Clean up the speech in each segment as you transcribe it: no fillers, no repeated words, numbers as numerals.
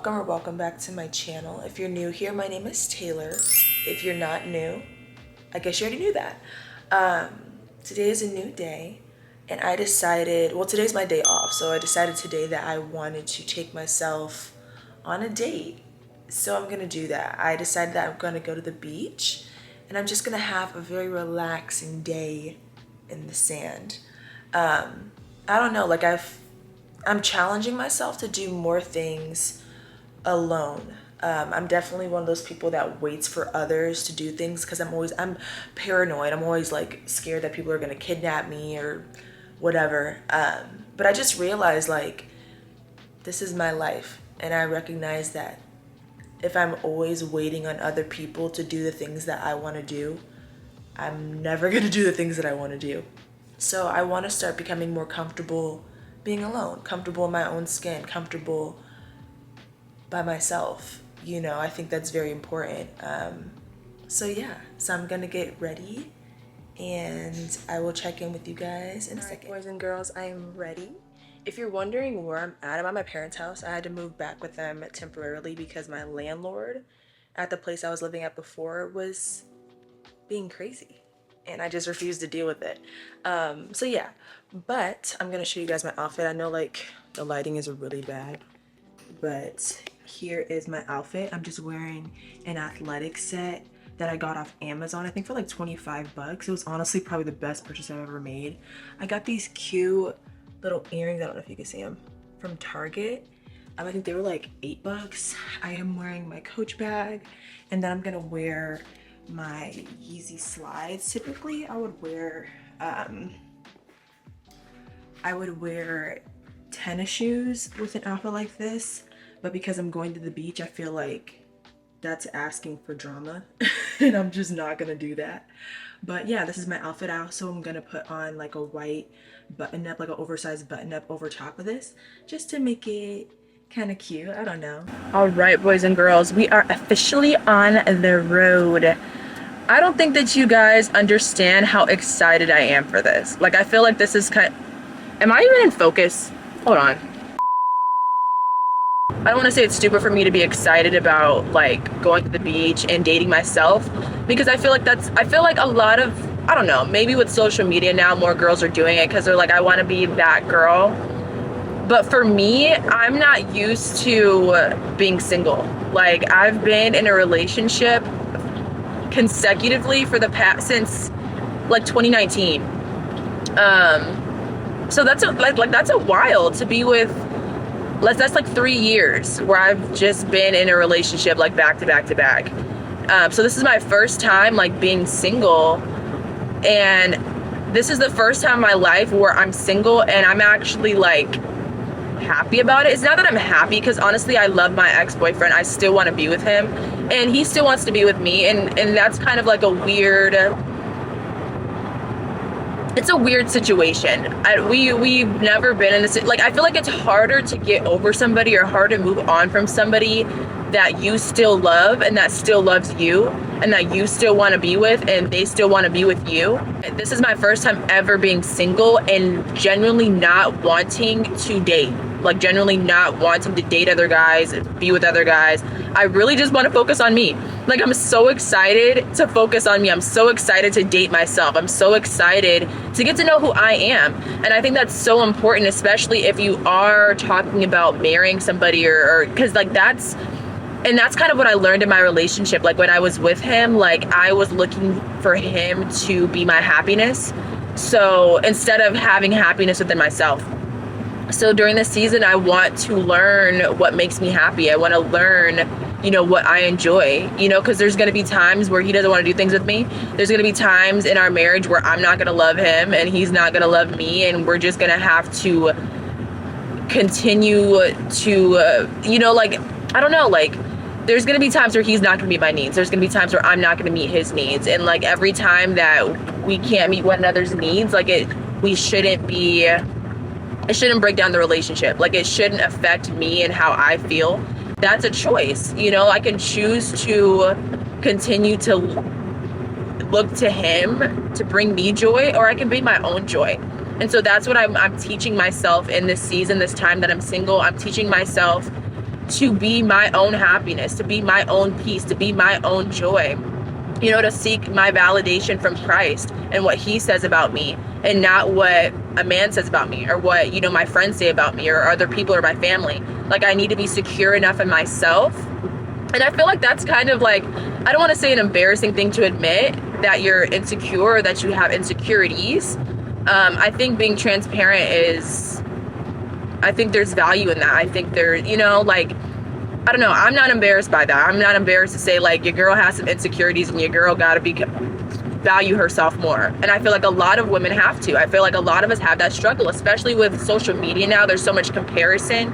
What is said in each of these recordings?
Welcome or welcome back to my channel. If you're new here, my name is Taylor. If you're not new, I guess you already knew that. Today is a new day and I decided, well, today's my day off, so I decided today that I wanted to take myself on a date. So I'm gonna do that. I decided that I'm gonna go to the beach and I'm just gonna have a very relaxing day in the sand. I don't know, like I'm challenging myself to do more things alone. I'm definitely one of those people that waits for others to do things because I'm paranoid. I'm always like scared that people are gonna kidnap me or whatever. But I just realized like this is my life, and I recognize that if I'm always waiting on other people to do the things that I want to do, I'm never gonna do the things that I want to do. So I want to start becoming more comfortable being alone, comfortable in my own skin, comfortable by myself. You know, I think that's very important. So I'm gonna get ready and I will check in with you guys in a second. Boys and girls, I am ready. If you're wondering where I'm at my parents' house. I had to move back with them temporarily because my landlord at the place I was living at before was being crazy and I just refused to deal with it. But I'm gonna show you guys my outfit. I know like the lighting is really bad, but here is my outfit. I'm just wearing an athletic set that I got off Amazon, I think for like 25 bucks. It was honestly probably the best purchase I've ever made. I got these cute little earrings, I don't know if you can see them, from Target. I think they were like 8 bucks. I am wearing my Coach bag, and then I'm gonna wear my Yeezy slides. Typically I would wear tennis shoes with an outfit like this, but because I'm going to the beach, I feel like that's asking for drama and I'm just not gonna do that. But yeah, this is my outfit. I also am gonna put on like a white button up, like an oversized button up over top of this, just to make it kind of cute. I don't know. All right, boys and girls, we are officially on the road. I don't think that you guys understand how excited I am for this. Like, I feel like this is am I even in focus? Hold on. I don't want to say it's stupid for me to be excited about like going to the beach and dating myself, because I feel like a lot of, I don't know, maybe with social media now more girls are doing it because they're like, I want to be that girl. But for me, I'm not used to being single. Like, I've been in a relationship consecutively for the past, since like 2019. So that's a while to be with. That's like 3 years where I've just been in a relationship like back to back to back. So this is my first time like being single, and this is the first time in my life where I'm single and I'm actually like happy about it. It's not that I'm happy, because honestly I love my ex-boyfriend. I still want to be with him and he still wants to be with me, and that's kind of like a weird, it's a weird situation. We've never been in this, like, I feel like it's harder to get over somebody or harder to move on from somebody that you still love and that still loves you and that you still want to be with and they still want to be with you. This is my first time ever being single and genuinely not wanting to date. Like, genuinely not wanting to date other guys, be with other guys. I really just want to focus on me. Like, I'm so excited to focus on me. I'm so excited to date myself. I'm so excited to get to know who I am. And I think that's so important, especially if you are talking about marrying somebody or because like that's kind of what I learned in my relationship. Like, when I was with him, like, I was looking for him to be my happiness. So instead of having happiness within myself. So during this season, I want to learn what makes me happy. I want to learn, you know, what I enjoy, you know, because there's going to be times where he doesn't want to do things with me. There's going to be times in our marriage where I'm not going to love him and he's not going to love me. And we're just going to have to continue to, you know, like, I don't know, like, there's going to be times where he's not going to meet my needs. There's going to be times where I'm not going to meet his needs. And like, every time that we can't meet one another's needs, like it shouldn't break down the relationship. Like, it shouldn't affect me and how I feel. That's a choice. You know, I can choose to continue to look to him to bring me joy, or I can be my own joy. And so that's what I'm teaching myself in this season, this time that I'm single. I'm teaching myself to be my own happiness, to be my own peace, to be my own joy, you know, to seek my validation from Christ and what he says about me, and not what a man says about me, or what, you know, my friends say about me, or other people, or my family. Like, I need to be secure enough in myself. And I feel like that's kind of like, I don't want to say an embarrassing thing to admit that you're insecure, or that you have insecurities. I think being transparent is, I think there's value in that. I think there, you know, like, I don't know, I'm not embarrassed by that. I'm not embarrassed to say, like, your girl has some insecurities and your girl gotta value herself more. And I feel like a lot of women have to. I feel like a lot of us have that struggle, especially with social media now. There's so much comparison.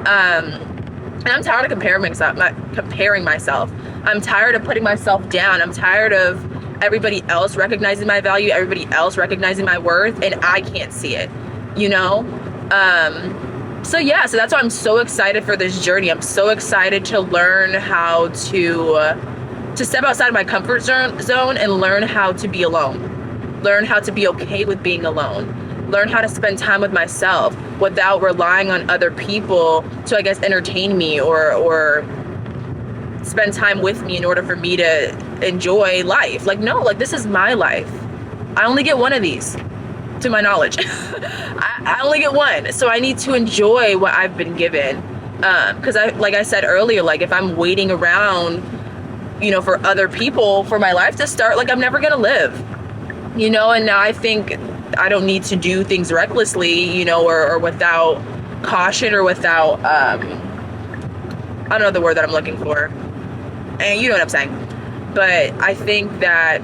And I'm tired of comparing myself. I'm tired of putting myself down. I'm tired of everybody else recognizing my value, everybody else recognizing my worth, and I can't see it, you know? So yeah, so that's why I'm so excited for this journey. I'm so excited to learn how to step outside of my comfort zone and learn how to be alone. Learn how to be okay with being alone. Learn how to spend time with myself without relying on other people to, I guess, entertain me or spend time with me in order for me to enjoy life. Like, no, like, this is my life. I only get one of these, to my knowledge. I only get one. So I need to enjoy what I've been given. Because like I said earlier, like, if I'm waiting around, you know, for other people for my life to start, like, I'm never gonna live, you know? And now I think I don't need to do things recklessly, you know, or without caution, or without, I don't know the word that I'm looking for, and you know what I'm saying. But I think that,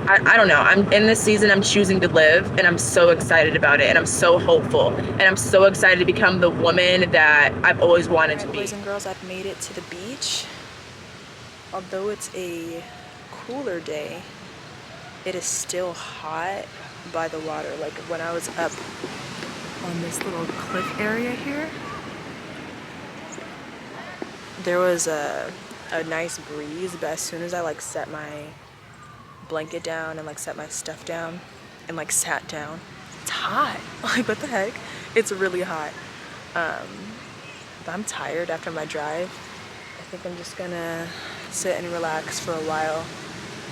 I don't know, I'm in this season, I'm choosing to live, and I'm so excited about it, and I'm so hopeful, and I'm so excited to become the woman that I've always wanted to be. Boys and girls, I've made it to the beach. Although it's a cooler day, it is still hot by the water. Like, when I was up on this little cliff area here, there was a nice breeze, but as soon as I, like, set my blanket down and, like, set my stuff down and, like, sat down, it's hot. Like, what the heck? It's really hot. But I'm tired after my drive. I think I'm just gonna sit and relax for a while,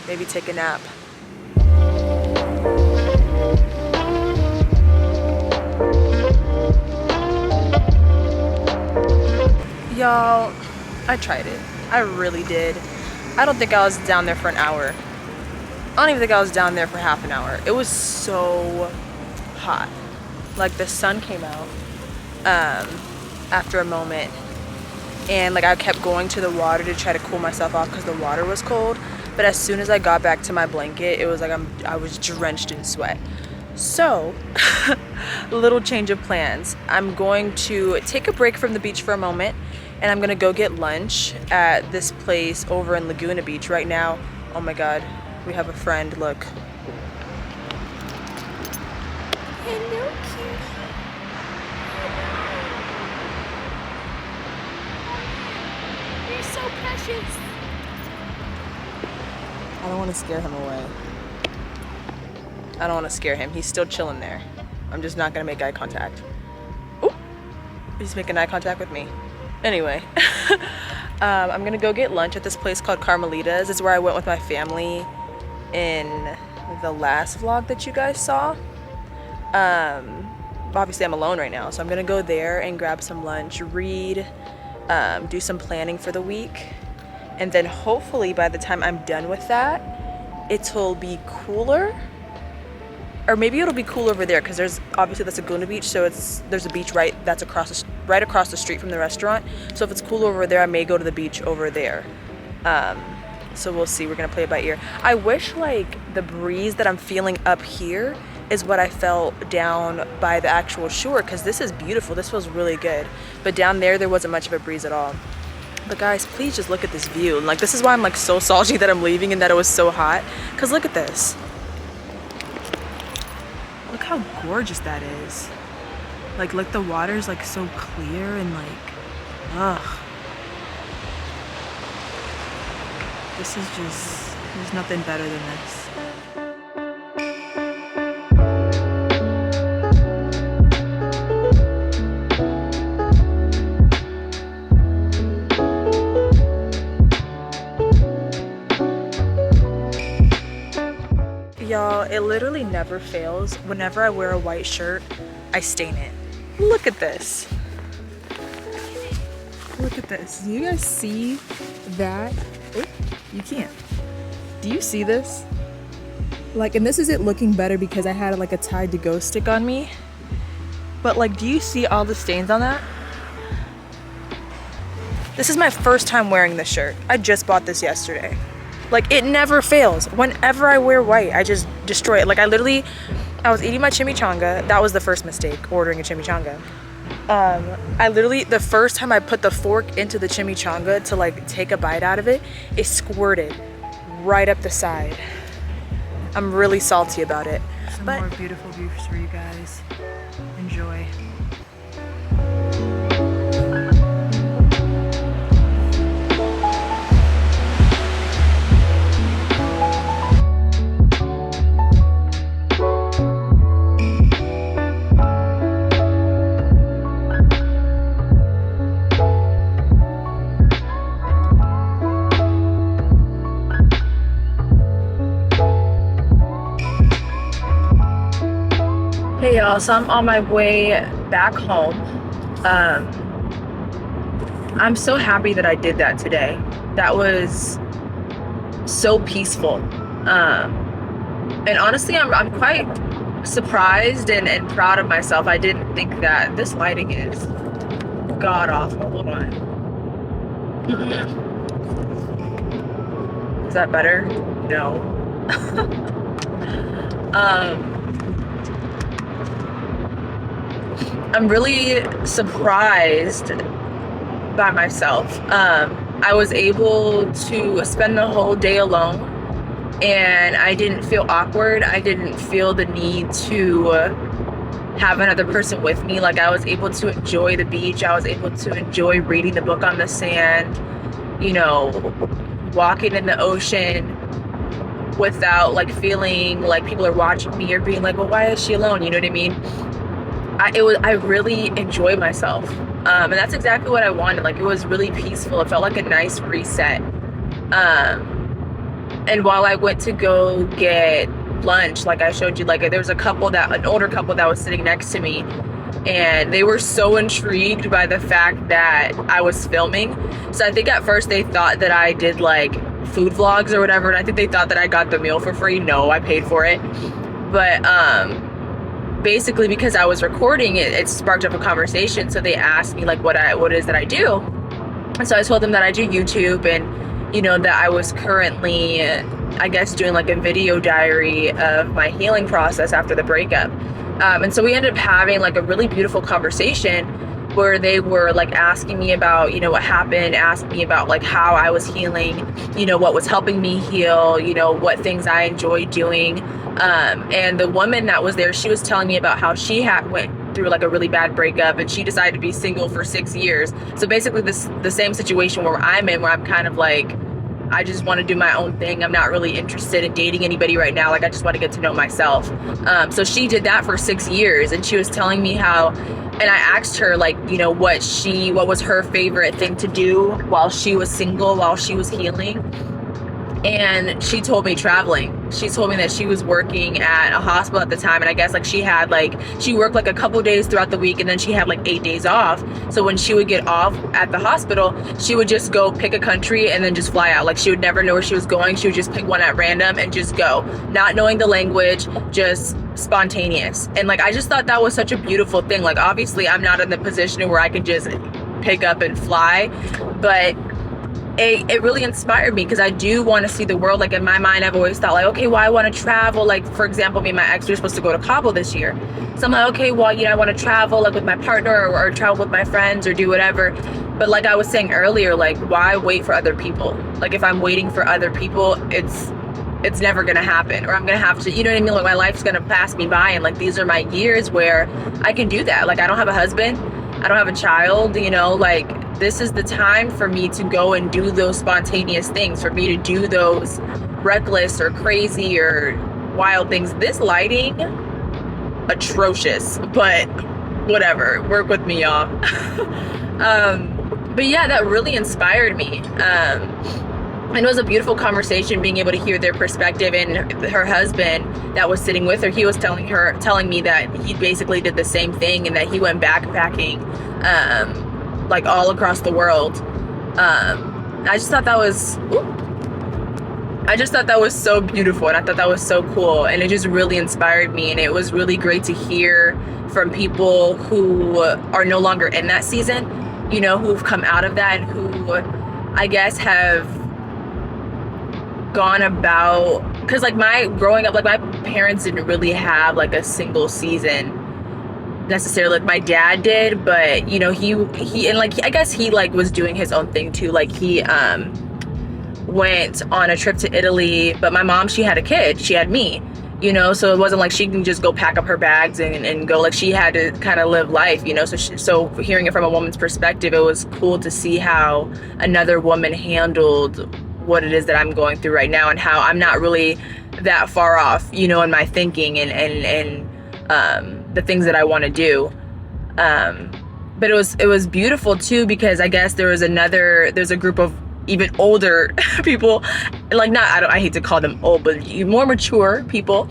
maybe take a nap. Y'all, I tried it. I really did. I don't think I was down there for an hour. I don't even think I was down there for half an hour. It was so hot. Like, the sun came out after a moment, and, like, I kept going to the water to try to cool myself off because the water was cold. But as soon as I got back to my blanket, it was like I was drenched in sweat. So, little change of plans. I'm going to take a break from the beach for a moment, and I'm gonna go get lunch at this place over in Laguna Beach right now. Oh my God, we have a friend, look. Hello, cutie. You're so precious. I don't want to scare him away. I don't want to scare him. He's still chilling there. I'm just not gonna make eye contact. Ooh, he's making eye contact with me. Anyway, I'm gonna go get lunch at this place called Carmelita's. It's where I went with my family in the last vlog that you guys saw. Obviously I'm alone right now, so I'm gonna go there and grab some lunch, read, do some planning for the week, and then hopefully by the time I'm done with that, it'll be cooler. Or maybe it'll be cool over there, because there's obviously that's Laguna Beach, so there's a beach right across the street from the restaurant. So if it's cool over there, I may go to the beach over there. So we'll see. We're gonna play it by ear. I wish, like, the breeze that I'm feeling up here is what I felt down by the actual shore, because this is beautiful. This feels really good. But down there wasn't much of a breeze at all. But guys, please just look at this view. And, like, this is why I'm, like, so salty that I'm leaving and that it was so hot. Because look at this. Look how gorgeous that is. Like, look, the water's, like, so clear and, like, ugh. This is just, there's nothing better than this. Y'all, it literally never fails. Whenever I wear a white shirt, I stain it. Look at this. Look at this. Do you guys see that? Oh, you can't. Do you see this? Like, and this is it looking better because I had like a Tide to Go stick on me. But like, do you see all the stains on that? This is my first time wearing this shirt. I just bought this yesterday. Like, it never fails. Whenever I wear white, I just destroy it. Like, I was eating my chimichanga. That was the first mistake, ordering a chimichanga. I literally, the first time I put the fork into the chimichanga to like take a bite out of it, it squirted right up the side. I'm really salty about it. Some more beautiful views for you guys. Enjoy. Hey y'all, so I'm on my way back home. I'm so happy that I did that today. That was so peaceful. And honestly, I'm quite surprised and proud of myself. I didn't think that this lighting is god awful. Hold on. Is that better? No. I'm really surprised by myself. I was able to spend the whole day alone and I didn't feel awkward. I didn't feel the need to have another person with me. Like, I was able to enjoy the beach. I was able to enjoy reading the book on the sand, you know, walking in the ocean without like feeling like people are watching me or being like, well, why is she alone? You know what I mean? I really enjoyed myself. And that's exactly what I wanted. Like, it was really peaceful. It felt like a nice reset. And while I went to go get lunch, like I showed you, like there was an older couple that was sitting next to me, and they were so intrigued by the fact that I was filming. So I think at first they thought that I did like food vlogs or whatever, and I think they thought that I got the meal for free. No, I paid for it. But basically, because I was recording it, it sparked up a conversation. So they asked me like what it is that I do. And so I told them that I do YouTube, and you know, that I was currently, I guess, doing like a video diary of my healing process after the breakup. And so we ended up having like a really beautiful conversation where they were like asking me about, you know, what happened, asking me about like how I was healing, you know, what was helping me heal, you know, what things I enjoyed doing. And the woman that was there, she was telling me about how she went through like a really bad breakup and she decided to be single for 6 years. So basically the same situation where I'm in, where I'm kind of like, I just want to do my own thing. I'm not really interested in dating anybody right now. Like, I just want to get to know myself. So she did that for 6 years, and she was telling me how, and I asked her like, you know, what was her favorite thing to do while she was single, while she was healing. And she told me traveling. She told me that she was working at a hospital at the time, and I guess like she worked like a couple days throughout the week, and then she had like 8 days off. So when she would get off at the hospital, she would just go pick a country and then just fly out. Like, she would never know where she was going. She would just pick one at random and just go, not knowing the language, just spontaneous. And like, I just thought that was such a beautiful thing. Like, obviously I'm not in the position where I can just pick up and fly, but it really inspired me, because I do want to see the world. Like, in my mind, I've always thought like, okay, well, I want to travel. Like, for example, me and my ex, we were supposed to go to Cabo this year. So I'm like, okay, well, you know, I want to travel like with my partner, or travel with my friends, or do whatever. But like I was saying earlier, like, why wait for other people? Like, if I'm waiting for other people, it's never gonna happen, or I'm gonna have to, you know what I mean? Like, my life's gonna pass me by, and like, these are my years where I can do that. Like, I don't have a husband, I don't have a child, you know, like, this is the time for me to go and do those spontaneous things, for me to do those reckless or crazy or wild things. This lighting, atrocious, but whatever, work with me, y'all. But yeah, that really inspired me. And it was a beautiful conversation, being able to hear their perspective. And her husband that was sitting with her, he was telling me that he basically did the same thing, and that he went backpacking, like all across the world. I just thought that was, so beautiful, and I thought that was so cool, and it just really inspired me. And it was really great to hear from people who are no longer in that season, you know, who've come out of that, who I guess have gone about, because like growing up, like my parents didn't really have like a single season necessarily. Like my dad did, but you know, he and like I guess he like was doing his own thing too. Like he went on a trip to Italy, but my mom, she had a kid, she had me, you know, so it wasn't like she can just go pack up her bags and go. Like she had to kind of live life, you know. So hearing it from a woman's perspective, it was cool to see how another woman handled what it is that I'm going through right now, and how I'm not really that far off, you know, in my thinking and the things that I want to do. But it was beautiful too, because I guess there's a group of even older people, like I hate to call them old, but more mature people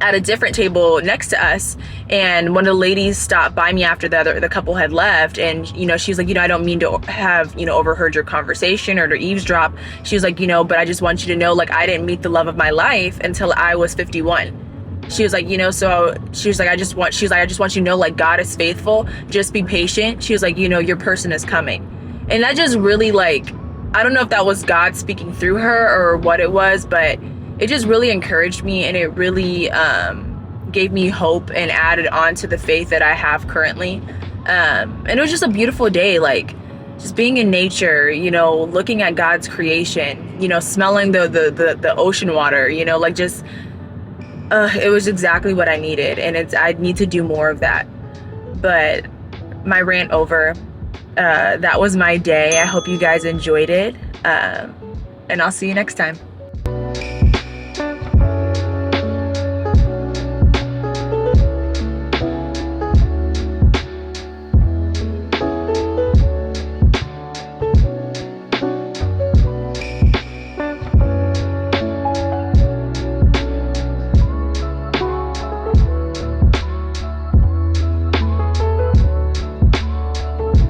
at a different table next to us. And one of the ladies stopped by me after the couple had left, and you know, she was like, you know, I don't mean to have, you know, overheard your conversation or to eavesdrop. She was like, you know, but I just want you to know, like, I didn't meet the love of my life until I was 51. She was like, you know, so she was like, I just want you to know, like, God is faithful, just be patient. She was like, you know, your person is coming. And that just really, like, I don't know if that was God speaking through her or what it was, but it just really encouraged me, and it really gave me hope and added on to the faith that I have currently. And it was just a beautiful day, like just being in nature, you know, looking at God's creation, you know, smelling the ocean water, you know, like just it was exactly what I needed, and I need to do more of that. But my rant over. That was my day. I hope you guys enjoyed it, and I'll see you next time.